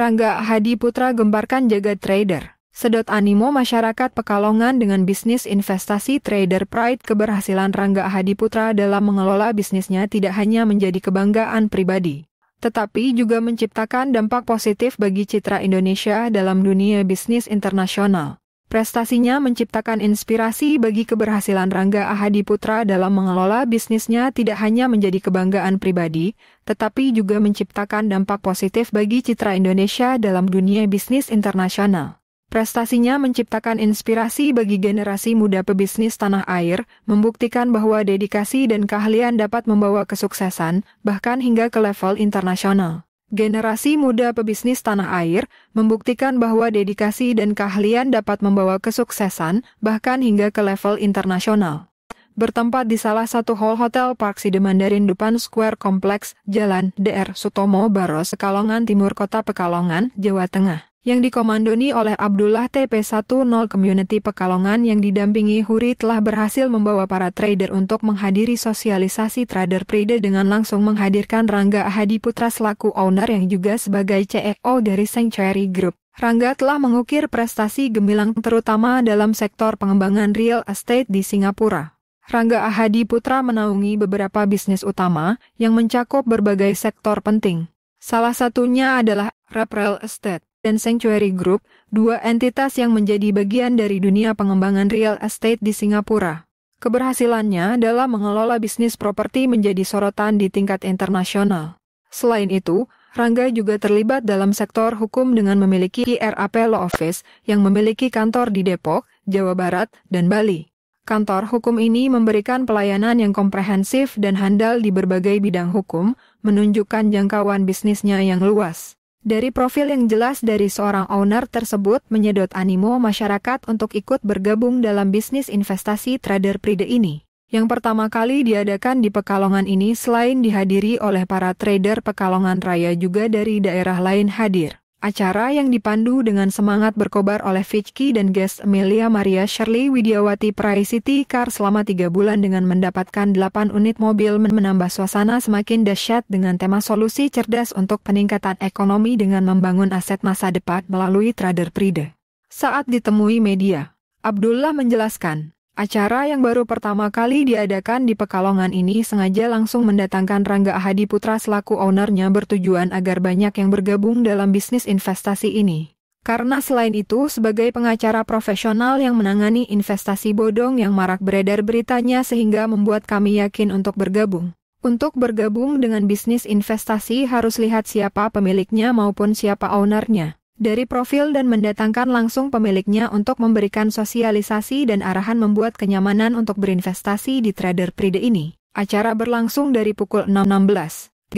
Rangga Hadiputra gemparkan jagat trader. Sedot animo masyarakat Pekalongan dengan bisnis investasi Trader Pride. Keberhasilan Rangga Hadiputra dalam mengelola bisnisnya tidak hanya menjadi kebanggaan pribadi, tetapi juga menciptakan dampak positif bagi citra Indonesia dalam dunia bisnis internasional. Prestasinya menciptakan inspirasi bagi keberhasilan Rangga Hadiputra dalam mengelola bisnisnya tidak hanya menjadi kebanggaan pribadi, tetapi juga menciptakan dampak positif bagi citra Indonesia dalam dunia bisnis internasional. Prestasinya menciptakan inspirasi bagi generasi muda pebisnis tanah air, membuktikan bahwa dedikasi dan keahlian dapat membawa kesuksesan, bahkan hingga ke level internasional. Generasi muda pebisnis tanah air, membuktikan bahwa dedikasi dan keahlian dapat membawa kesuksesan, bahkan hingga ke level internasional. Bertempat di salah satu hall Hotel Park City Mandarin depan Square Kompleks, Jalan Dr. Sutomo Baros, Pekalongan Timur, Kota Pekalongan, Jawa Tengah, yang dikomandoni oleh Abdullah TP10 Community Pekalongan yang didampingi Huri telah berhasil membawa para trader untuk menghadiri sosialisasi Trader Pride dengan langsung menghadirkan Rangga Hadiputra selaku owner yang juga sebagai CEO dari Sanctuary Group. Rangga telah mengukir prestasi gemilang terutama dalam sektor pengembangan real estate di Singapura. Rangga Hadiputra menaungi beberapa bisnis utama yang mencakup berbagai sektor penting. Salah satunya adalah Rep Real Estate dan Sanctuary Group, dua entitas yang menjadi bagian dari dunia pengembangan real estate di Singapura. Keberhasilannya dalam mengelola bisnis properti menjadi sorotan di tingkat internasional. Selain itu, Rangga juga terlibat dalam sektor hukum dengan memiliki RAP Law Office yang memiliki kantor di Depok, Jawa Barat, dan Bali. Kantor hukum ini memberikan pelayanan yang komprehensif dan handal di berbagai bidang hukum, menunjukkan jangkauan bisnisnya yang luas. Dari profil yang jelas dari seorang owner tersebut menyedot animo masyarakat untuk ikut bergabung dalam bisnis investasi Trader Pride ini. Yang pertama kali diadakan di Pekalongan ini selain dihadiri oleh para trader Pekalongan Raya juga dari daerah lain hadir. Acara yang dipandu dengan semangat berkobar oleh Vicky dan guest Amelia Maria Shirley Widiawati Prai City Car selama 3 bulan dengan mendapatkan 8 unit mobil menambah suasana semakin dahsyat dengan tema solusi cerdas untuk peningkatan ekonomi dengan membangun aset masa depan melalui Trader Pride. Saat ditemui media, Abdullah menjelaskan, acara yang baru pertama kali diadakan di Pekalongan ini sengaja langsung mendatangkan Rangga Hadiputra selaku ownernya bertujuan agar banyak yang bergabung dalam bisnis investasi ini. Karena selain itu sebagai pengacara profesional yang menangani investasi bodong yang marak beredar beritanya sehingga membuat kami yakin untuk bergabung. Untuk bergabung dengan bisnis investasi harus lihat siapa pemiliknya maupun siapa ownernya dari profil dan mendatangkan langsung pemiliknya untuk memberikan sosialisasi dan arahan membuat kenyamanan untuk berinvestasi di Trader Pride ini. Acara berlangsung dari pukul 16.30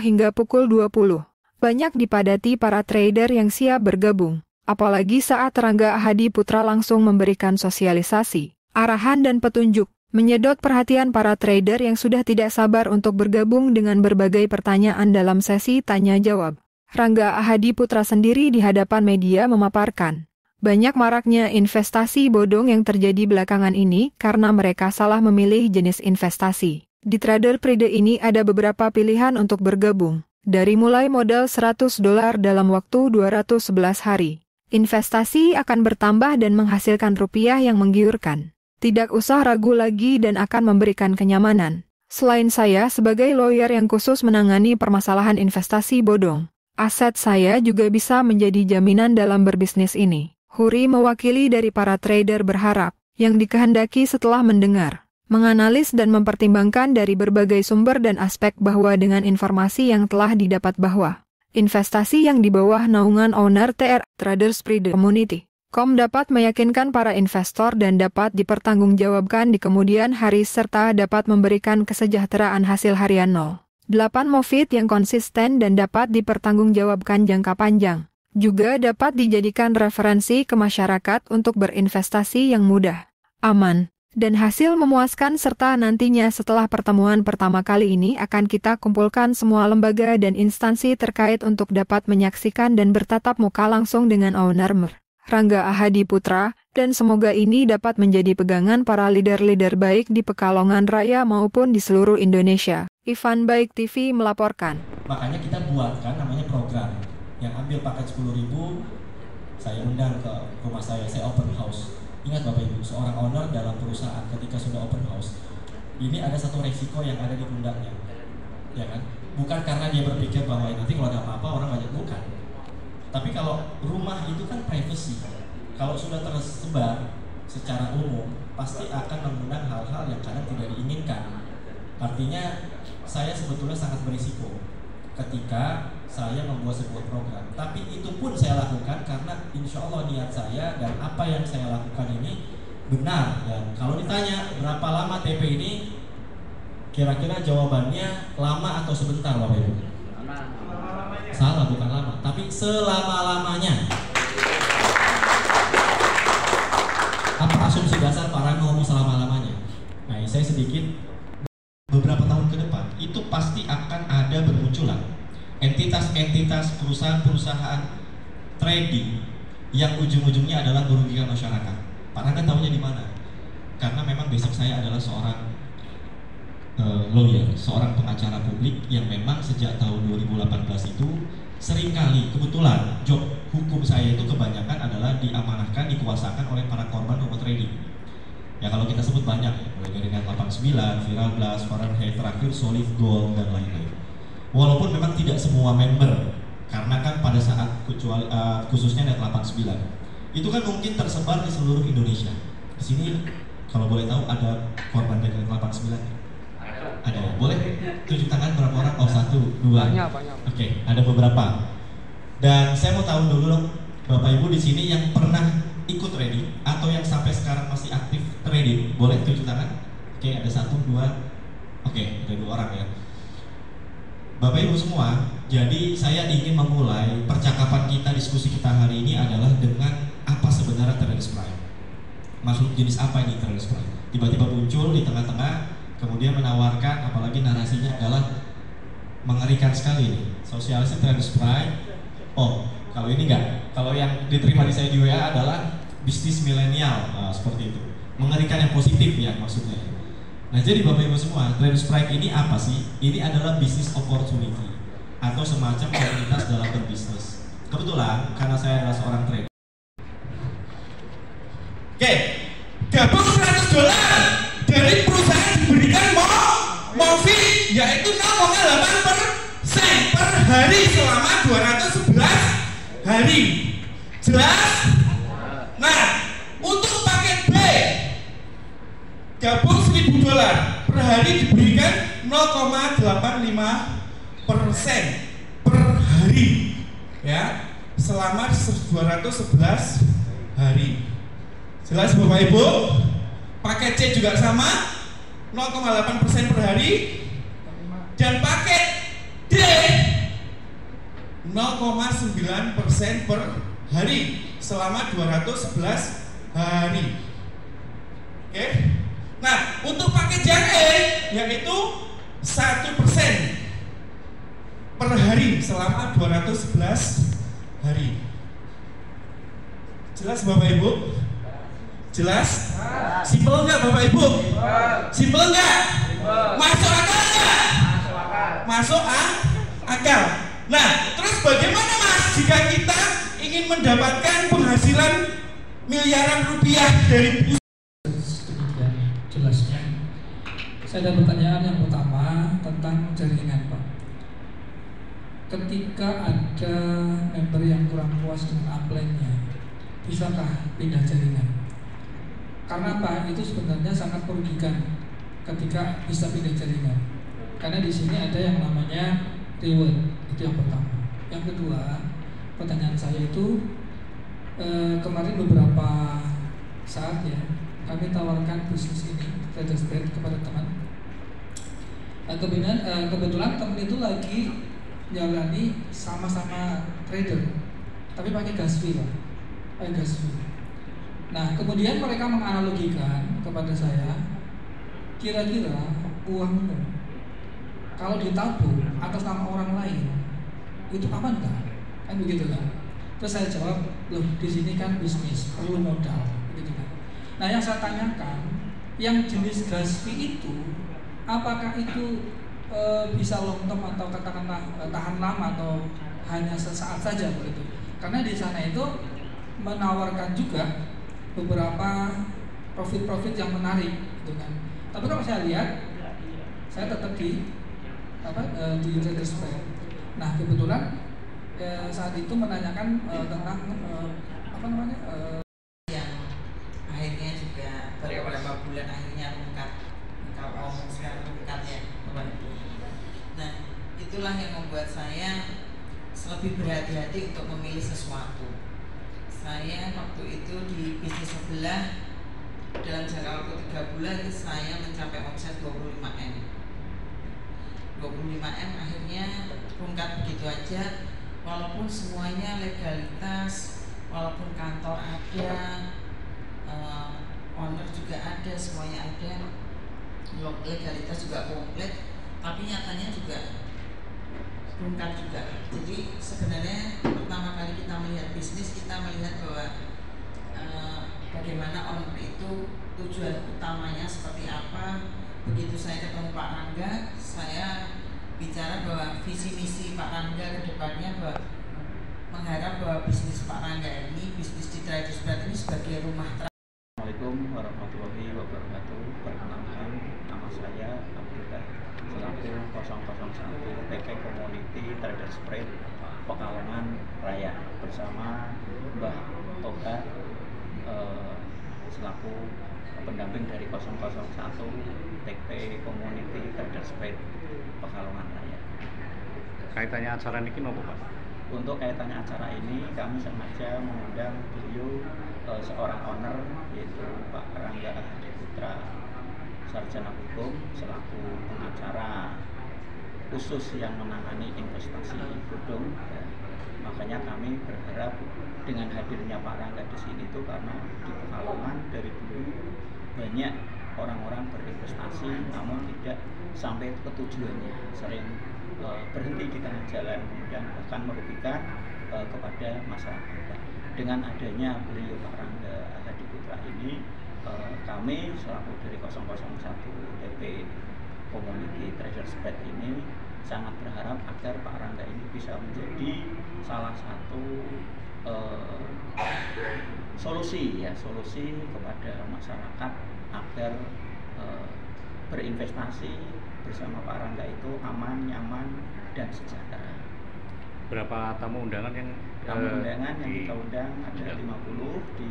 hingga pukul 20. Banyak dipadati para trader yang siap bergabung, apalagi saat Rangga Hadiputra langsung memberikan sosialisasi, arahan dan petunjuk, menyedot perhatian para trader yang sudah tidak sabar untuk bergabung dengan berbagai pertanyaan dalam sesi tanya-jawab. Rangga Hadiputra sendiri di hadapan media memaparkan, banyak maraknya investasi bodong yang terjadi belakangan ini karena mereka salah memilih jenis investasi. Di Trader Pride ini ada beberapa pilihan untuk bergabung, dari mulai modal $100 dalam waktu 211 hari. Investasi akan bertambah dan menghasilkan rupiah yang menggiurkan. Tidak usah ragu lagi dan akan memberikan kenyamanan. Selain saya sebagai lawyer yang khusus menangani permasalahan investasi bodong, aset saya juga bisa menjadi jaminan dalam berbisnis ini. Huri mewakili dari para trader berharap, yang dikehendaki setelah mendengar, menganalisis dan mempertimbangkan dari berbagai sumber dan aspek bahwa dengan informasi yang telah didapat bahwa investasi yang di bawah naungan owner Traders Pride Community dapat meyakinkan para investor dan dapat dipertanggungjawabkan di kemudian hari serta dapat memberikan kesejahteraan hasil harian 8 profit yang konsisten dan dapat dipertanggungjawabkan jangka panjang. Juga dapat dijadikan referensi ke masyarakat untuk berinvestasi yang mudah, aman, dan hasil memuaskan serta nantinya setelah pertemuan pertama kali ini akan kita kumpulkan semua lembaga dan instansi terkait untuk dapat menyaksikan dan bertatap muka langsung dengan owner Rangga Hadiputra, dan semoga ini dapat menjadi pegangan para leader-leader baik di Pekalongan Raya maupun di seluruh Indonesia. Ivan Baik TV melaporkan. Makanya kita buatkan namanya program, Yang ambil paket 10.000, saya undang ke rumah saya open house. Ingat Bapak Ibu, seorang owner dalam perusahaan ketika sudah open house, ini ada satu resiko yang ada di pundaknya, ya kan? Bukan karena dia berpikir bahwa nanti kalau ada apa-apa orang banyak, bukan. Tapi kalau rumah itu kan privacy, kalau sudah tersebar secara umum pasti akan mengundang hal-hal yang kadang tidak diinginkan. Artinya saya sebetulnya sangat berisiko ketika saya membuat sebuah program, tapi itu pun saya lakukan karena insya Allah niat saya dan apa yang saya lakukan ini benar. Dan kalau ditanya berapa lama TP ini, kira-kira jawabannya lama atau sebentar Bapak Ibu? Salah, bukan lama, tapi selama-lamanya. Apa asumsi dasar para ngomong selama-lamanya? Nah, saya sedikit, beberapa tahun ke depan itu pasti akan ada bermunculan entitas-entitas perusahaan-perusahaan trading yang ujung-ujungnya adalah merugikan masyarakat. Pak Rangga tahunya di mana? Karena memang basic saya adalah seorang lawyer, seorang pengacara publik yang memang sejak tahun 2018 itu seringkali kebetulan job hukum saya itu kebanyakan adalah diamanahkan, dikuasakan oleh para korban robot trading. Ya kalau kita sebut banyak ya, mulai dari Net 89, Viral Blast, Fahrenheit, terakhir Solid Gold dan lain-lain. Walaupun memang tidak semua member, karena kan pada saat khususnya Net 89 itu kan mungkin tersebar di seluruh Indonesia. Di sini kalau boleh tahu ada korban dari Net 89? Ada ya? Boleh tunjuk tangan berapa orang? Oh, 1, 2. Banyak. Oke, ada beberapa. Dan saya mau tahu dulu dong, Bapak Ibu di sini yang pernah ikut trading atau yang sampai sekarang masih aktif trading, boleh tunjuk tangan? Oke, ada 1, 2. Oke, ada 2 orang ya. Bapak Ibu semua, jadi saya ingin memulai percakapan kita, diskusi kita hari ini adalah dengan apa sebenarnya trade prime. Maksud jenis apa ini trade prime? Tiba-tiba muncul di tengah-tengah, kemudian menawarkan, apalagi narasinya adalah mengerikan sekali nih, sosialisasi trade prime. Oh, kalau ini enggak, kalau yang diterima di saya di WA adalah bisnis milenial, seperti itu. Mengerikan yang positif ya maksudnya. Nah jadi Bapak Ibu semua, trade prime ini apa sih? Ini adalah business opportunity atau semacam oportunitas dalam berbisnis. Kebetulan karena saya adalah seorang trader. Oke, gabung $100 dari perusahaan diberikan MOFI yaitu 0,8% per hari selama 211 hari. Jelas? Nah, untuk paket B gabung $1.000 per hari diberikan 0,85% per hari ya selama 211 hari. Jelas Bapak Ibu? Paket C juga sama 0,8% per hari dan paket D 0,9% per hari selama 211 hari. Oke? Nah, untuk paket yang E yaitu 1% per hari selama 211 hari. Jelas Bapak Ibu? Jelas? Simpel enggak Bapak Ibu? Simpel enggak? Masuk akal enggak? Masuk akal. Nah, terus bagaimana Mas jika kita ingin mendapatkan penghasilan miliaran rupiah dari jelasnya. Saya ada pertanyaan yang pertama tentang jaringan, Pak. Ketika ada member yang kurang puas dengan upline-nya, bisakah pindah jaringan? Karena apa? Itu sebenarnya sangat merugikan ketika bisa pindah jaringan. Karena di sini ada yang namanya reward, itu yang pertama. Yang kedua, pertanyaan saya itu kemarin beberapa saat ya kami tawarkan bisnis ini Traders Trade kepada teman. Kebetulan teman itu lagi jalani sama-sama trader, tapi pakai gas fee lah, pakai gas fee. Nah kemudian mereka menganalogikan kepada saya, kira-kira uangmu kalau ditabung atas nama orang lain itu aman nggak? Kan begitu kan? Terus saya jawab, loh di sini kan bisnis perlu modal, gitu kan? Nah yang saya tanyakan, yang jenis gas fee itu apakah itu bisa long term atau katakanlah tahan lama atau hanya sesaat saja begitu. Karena di sana itu menawarkan juga beberapa profit yang menarik, gitu kan. Tapi kalau saya lihat, saya tetap di trader spread. Nah kebetulan saat itu menanyakan tentang yang akhirnya juga beberapa bulan akhirnya rungkat ya. Nah itulah yang membuat saya lebih berhati-hati untuk memilih sesuatu. Saya waktu itu di bisnis sebelah dalam jangka waktu 3 bulan saya mencapai omset 25M. 25M akhirnya rungkat begitu aja, walaupun semuanya legalitas, walaupun kantor ada, owner juga ada, semuanya ada, legalitas juga komplit, tapi nyatanya juga rungkat juga. Jadi sebenarnya pertama kali kita melihat bisnis, kita melihat bahwa bagaimana owner itu tujuan utamanya seperti apa. Begitu saya ketemu Pak Rangga, saya bicara bahwa visi misi Pak Rangga ke depannya, bahwa mengharap bahwa bisnis Pak Rangga ini, bisnis di Trader Spread ini sebagai rumah. Assalamualaikum warahmatullahi wabarakatuh. Perkenalkan, nama saya Abdullah selaku 001 TP Community Trader Spread Pekalongan Raya bersama Mbah Toga selaku pendamping dari 001 TP Community Trader Spread Pekalongan Raya. Kaitannya acara ini apa Pak? Untuk kaitannya acara ini kami sengaja mengundang beliau seorang owner, yaitu Pak Rangga Hadi Putra, sarjana hukum selaku pengacara khusus yang menangani investasi bodong. Makanya kami berharap dengan hadirnya Pak Rangga di sini itu karena di Pekalongan dari dulu banyak orang-orang berinvestasi namun tidak sampai ke tujuannya, sering berhenti di tengah jalan, kemudian bahkan merugikan kepada masyarakat. Dengan adanya beliau Pak Rangga Hadi Putra ini, kami selaku dari 001 TP Community Trader Spread ini sangat berharap agar Pak Rangga ini bisa menjadi salah satu solusi kepada masyarakat agar berinvestasi bersama Pak Rangga itu aman, nyaman, dan sejahtera. Berapa tamu undangan yang yang kita undang ada 50 di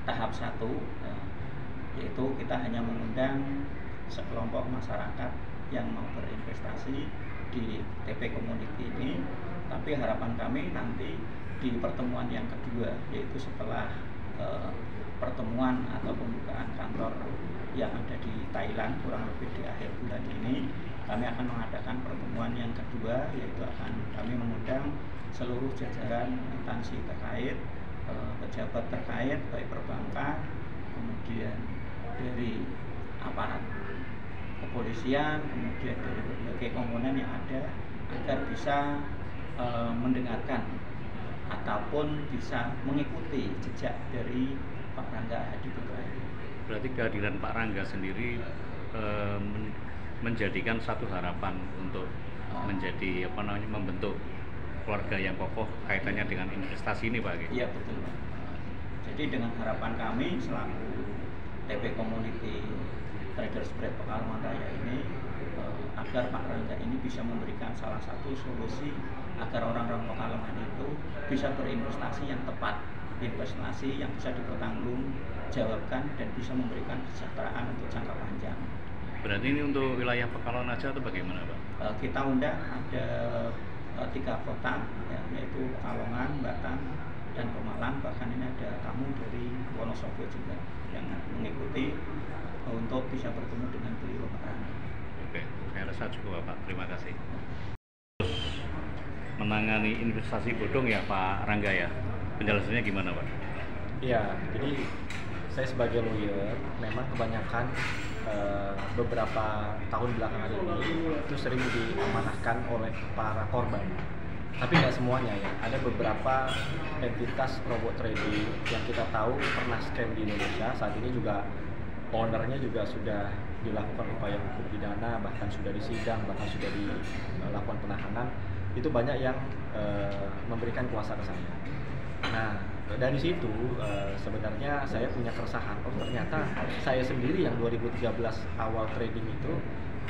tahap 1, yaitu kita hanya mengundang sekelompok masyarakat yang mau berinvestasi di TP Community ini. Tapi harapan kami nanti di pertemuan yang kedua, yaitu setelah pertemuan atau pembukaan kantor yang ada di Thailand kurang lebih di akhir bulan ini, kami akan mengadakan pertemuan yang kedua, yaitu akan kami mengundang seluruh jajaran instansi terkait, pejabat terkait, baik perbankan, kemudian dari aparat kepolisian, kemudian dari berbagai komponen yang ada, agar bisa mendengarkan ataupun bisa mengikuti jejak dari Pak Rangga Hadi Putra. Berarti kehadiran Pak Rangga sendiri menjadikan satu harapan untuk menjadi membentuk keluarga yang kokoh kaitannya dengan investasi ini Pak. Iya betul. Jadi dengan harapan kami selaku TP Community Trader Spread Pekalongan Raya ini, agar Pak Rangga ini bisa memberikan salah satu solusi agar orang-orang Pekalongan itu bisa berinvestasi yang tepat, investasi yang bisa dipertanggungjawabkan dan bisa memberikan kesejahteraan untuk jangka panjang. Berarti ini untuk wilayah Pekalongan aja atau bagaimana Pak? Kita undang ada 3 kota, yaitu Pekalongan, Batang, dan Pemalang. Bahkan ini ada tamu dari Wonosobo juga yang mengikuti untuk bisa bertemu dengan beliau Pak Rangga. Oke, saya rasa cukup Pak. Terima kasih. Menangani investasi bodong ya Pak Rangga ya. Penjelasannya gimana Pak? Ya, jadi saya sebagai lawyer memang kebanyakan beberapa tahun belakangan ini itu sering diamanahkan oleh para korban. Tapi nggak semuanya ya. Ada beberapa entitas robot trading yang kita tahu pernah scam di Indonesia. Saat ini juga ownernya juga sudah dilakukan upaya hukum pidana, bahkan sudah disidang, bahkan sudah dilakukan penahanan. itu banyak yang memberikan kuasa ke saya. Nah, dari situ sebenarnya saya punya keresahan. Oh, ternyata saya sendiri yang 2013 awal trading itu,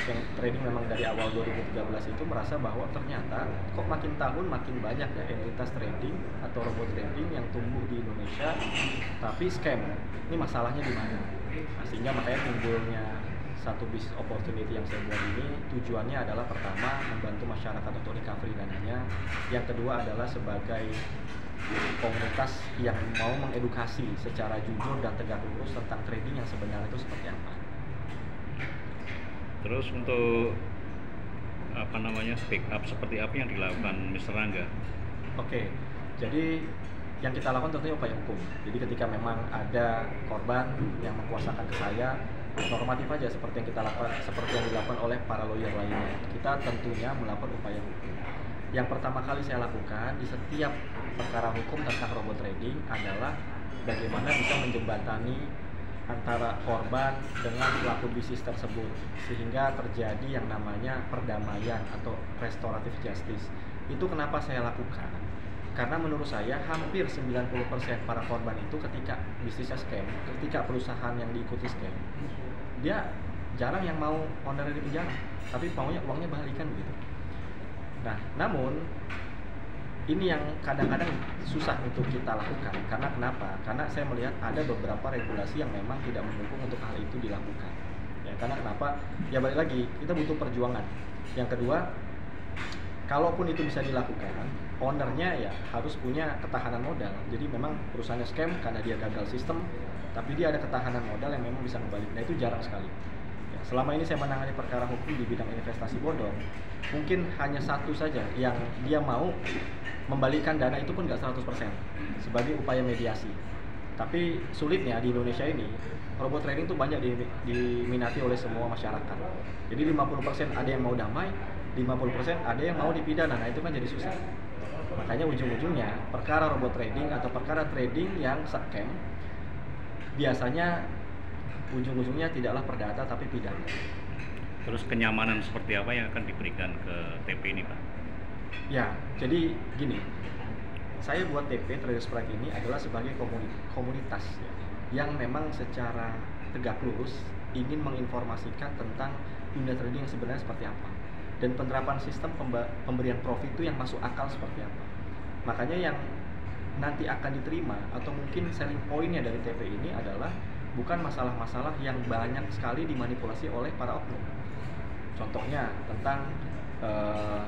yang trading memang dari awal 2013 itu merasa bahwa ternyata kok makin tahun makin banyak ya entitas trading atau robot trading yang tumbuh di Indonesia, tapi scam. Ini masalahnya di mana? Nah, sehingga makanya timbulnya satu business opportunity yang saya buat ini tujuannya adalah pertama membantu masyarakat untuk recovery dananya, yang kedua adalah sebagai komunitas yang mau mengedukasi secara jujur dan tegak lurus tentang trading yang sebenarnya itu seperti apa. Terus untuk pick up seperti apa yang dilakukan Mr. Rangga? Oke, jadi yang kita lakukan tentunya upaya hukum. Jadi ketika memang ada korban yang mengkuasakan ke saya, normatif aja seperti yang kita lakukan, seperti yang dilakukan oleh para lawyer lainnya. Kita tentunya melakukan upaya hukum. Yang pertama kali saya lakukan di setiap perkara hukum tentang robot trading adalah bagaimana bisa menjembatani antara korban dengan pelaku bisnis tersebut sehingga terjadi yang namanya perdamaian atau restoratif justice. Itu kenapa saya lakukan? Karena menurut saya hampir 90% para korban itu ketika bisnisnya scam, ketika perusahaan yang diikuti scam, dia jarang yang mau honorer di penjara, tapi maunya uangnya balikan gitu. Nah, namun ini yang kadang-kadang susah untuk kita lakukan. Karena kenapa? Karena saya melihat ada beberapa regulasi yang memang tidak mendukung untuk hal itu dilakukan. Ya, karena kenapa? Ya balik lagi, kita butuh perjuangan. Yang kedua, kalaupun itu bisa dilakukan, ownernya ya harus punya ketahanan modal. Jadi memang perusahaannya scam karena dia gagal sistem, tapi dia ada ketahanan modal yang memang bisa kembali. Nah, itu jarang sekali. Ya, selama ini saya menangani perkara hukum di bidang investasi bodong, mungkin hanya satu saja yang dia mau membalikan dana itu pun nggak 100% sebagai upaya mediasi. Tapi sulitnya di Indonesia ini robot trading itu banyak diminati oleh semua masyarakat. Jadi 50% ada yang mau damai, 50% ada yang mau dipidana. Nah, itu kan jadi susah. Makanya ujung-ujungnya perkara robot trading atau perkara trading yang scam biasanya ujung-ujungnya tidaklah perdata tapi pidana. Terus kenyamanan seperti apa yang akan diberikan ke TP ini, Pak? Ya, jadi gini, saya buat TP Traders Pride ini adalah sebagai komunitas ya, yang memang secara tegak lurus ingin menginformasikan tentang dunia trading yang sebenarnya seperti apa dan penerapan sistem pemberian profit itu yang masuk akal seperti apa. Makanya yang nanti akan diterima atau mungkin selling pointnya dari TP ini adalah bukan masalah-masalah yang banyak sekali dimanipulasi oleh para oknum. Contohnya tentang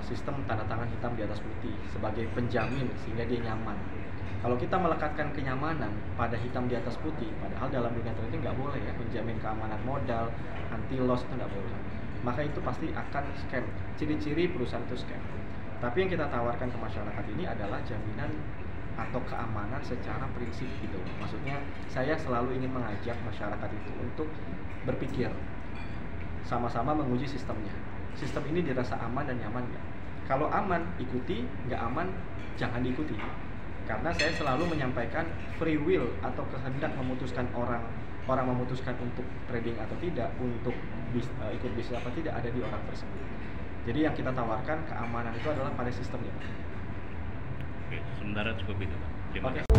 sistem tanda tangan hitam di atas putih sebagai penjamin sehingga dia nyaman. Kalau kita melekatkan kenyamanan pada hitam di atas putih, padahal dalam dunia trading nggak boleh ya, menjamin keamanan modal, anti loss itu nggak boleh. Maka itu pasti akan scam. Ciri-ciri perusahaan itu scam. Tapi yang kita tawarkan ke masyarakat ini adalah jaminan atau keamanan secara prinsip gitu. Maksudnya saya selalu ingin mengajak masyarakat itu untuk berpikir sama-sama menguji sistemnya. Sistem ini dirasa aman dan nyaman nggak? Kalau aman, ikuti. Nggak aman, jangan diikuti. Karena saya selalu menyampaikan free will atau kehendak memutuskan orang memutuskan untuk trading atau tidak, untuk ikut bisnis apa tidak ada di orang tersebut. Jadi yang kita tawarkan keamanan itu adalah pada sistemnya. Oke, sementara cukup itu, Pak. Terima kasih.